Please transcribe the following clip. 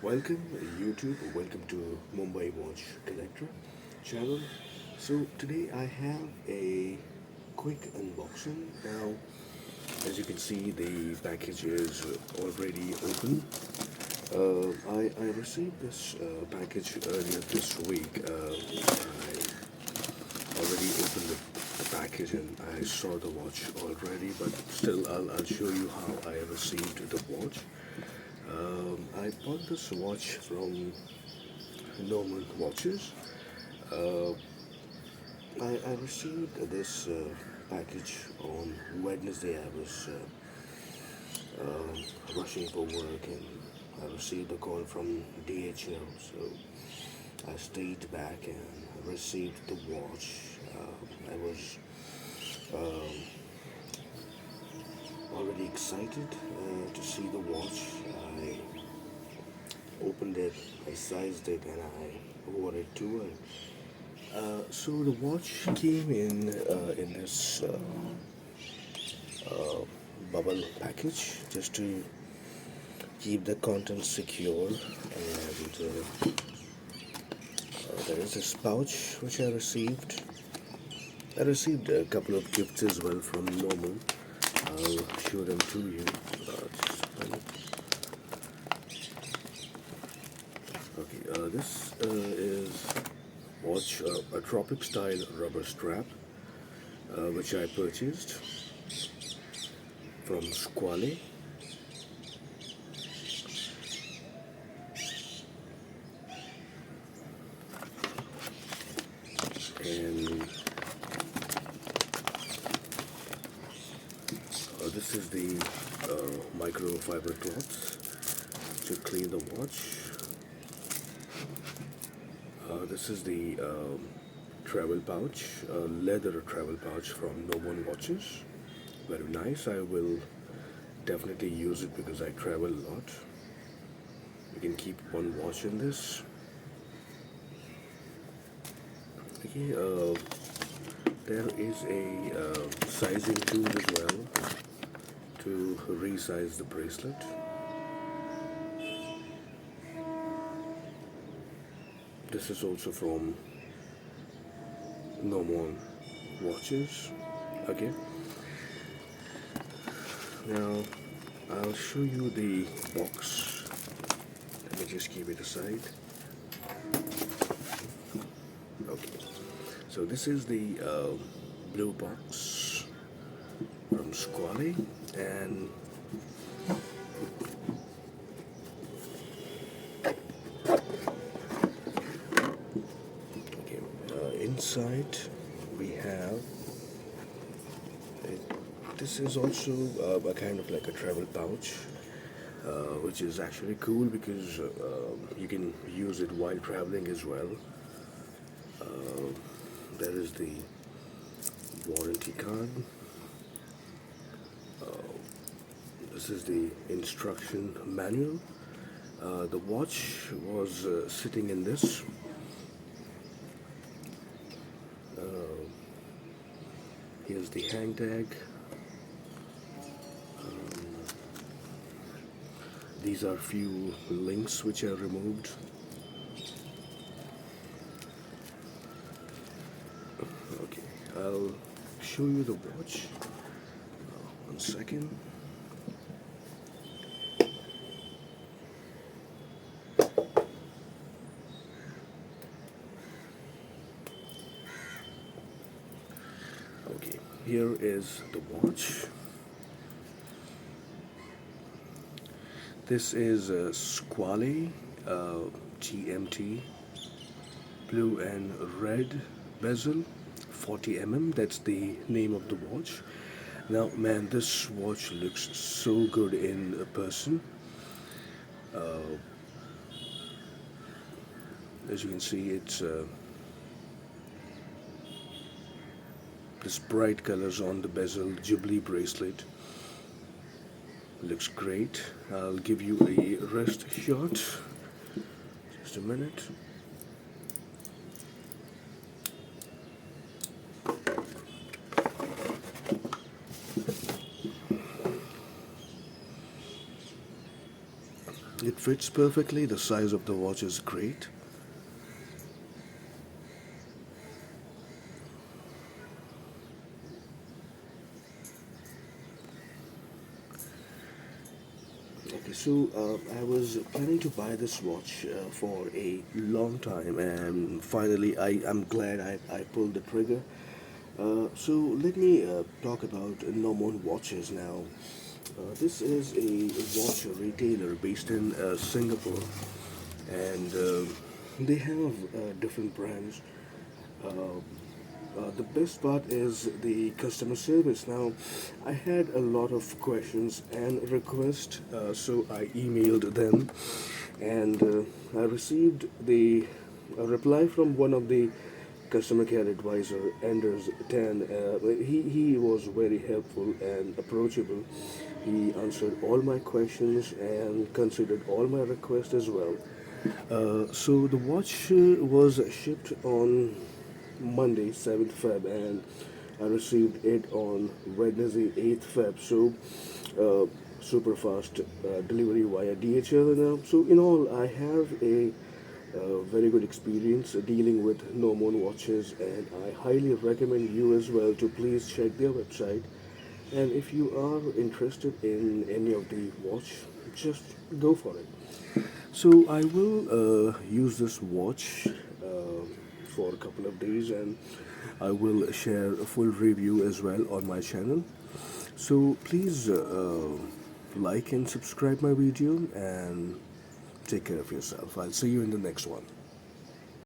Welcome YouTube, welcome to Mumbai Watch Collector channel. So today I have a quick unboxing. Now, as you can see, the package is already open. I received this package earlier this week. I already opened the package and I saw the watch already, but still I'll show you how I received the watch. I bought this watch from normal watches. Uh, I received this package on Wednesday. I was rushing for work and I received a call from DHL. So I stayed back and received the watch. I was already excited to see the watch. I opened it, I sized it, and I wore it too. So the watch came in this bubble package just to keep the contents secure. And there is this pouch which I received. I received a couple of gifts as well from Normal. I'll show them to you. This is watch a tropic style rubber strap which I purchased from Squale. And this is the microfiber cloth to clean the watch. This is the travel pouch, leather travel pouch from No One Watches. Very nice. I will definitely use it because I travel a lot. You can keep one watch in this. Okay, there is a sizing tool as well to resize the bracelet. This is also from No One Watches. Okay. Now I'll show you the box. Let me just keep it aside. Okay. So this is the blue box from Squale, and okay, inside we have this is also a kind of like a travel pouch, which is actually cool because you can use it while traveling as well. There is the warranty card. This is the instruction manual. The watch was sitting in this. Here's the hang tag. These are few links which are removed. Okay, I'll show you the watch. One second. Okay, here is the watch. This is a Squale GMT, blue and red bezel, 40 mm. That's the name of the watch. Now, man, this watch looks so good in person. As you can see, it's this bright colors on the bezel, Jubilee bracelet. Looks great. I'll give you a wrist shot. Just a minute. It fits perfectly. The size of the watch is great. Okay, so I was planning to buy this watch for a long time, and finally I'm glad I pulled the trigger. So let me talk about Nomon watches now. This is a watch retailer based in Singapore, and they have different brands. The best part is the customer service. Now, I had a lot of questions and requests, so I emailed them, and I received the a reply from one of the customer care advisor, Anders Tan. He was very helpful and approachable. He answered all my questions and considered all my requests as well. So the watch was shipped on Monday, 7th Feb, and I received it on Wednesday, 8th Feb. So super fast delivery via DHL. Now, so in all, I have a very good experience dealing with Nomon watches, and I highly recommend you as well to please check their website. And if you are interested in any of the watch, just go for it. So I will use this watch for a couple of days, and I will share a full review as well on my channel. So please like and subscribe my video and take care of yourself. I'll see you in the next one.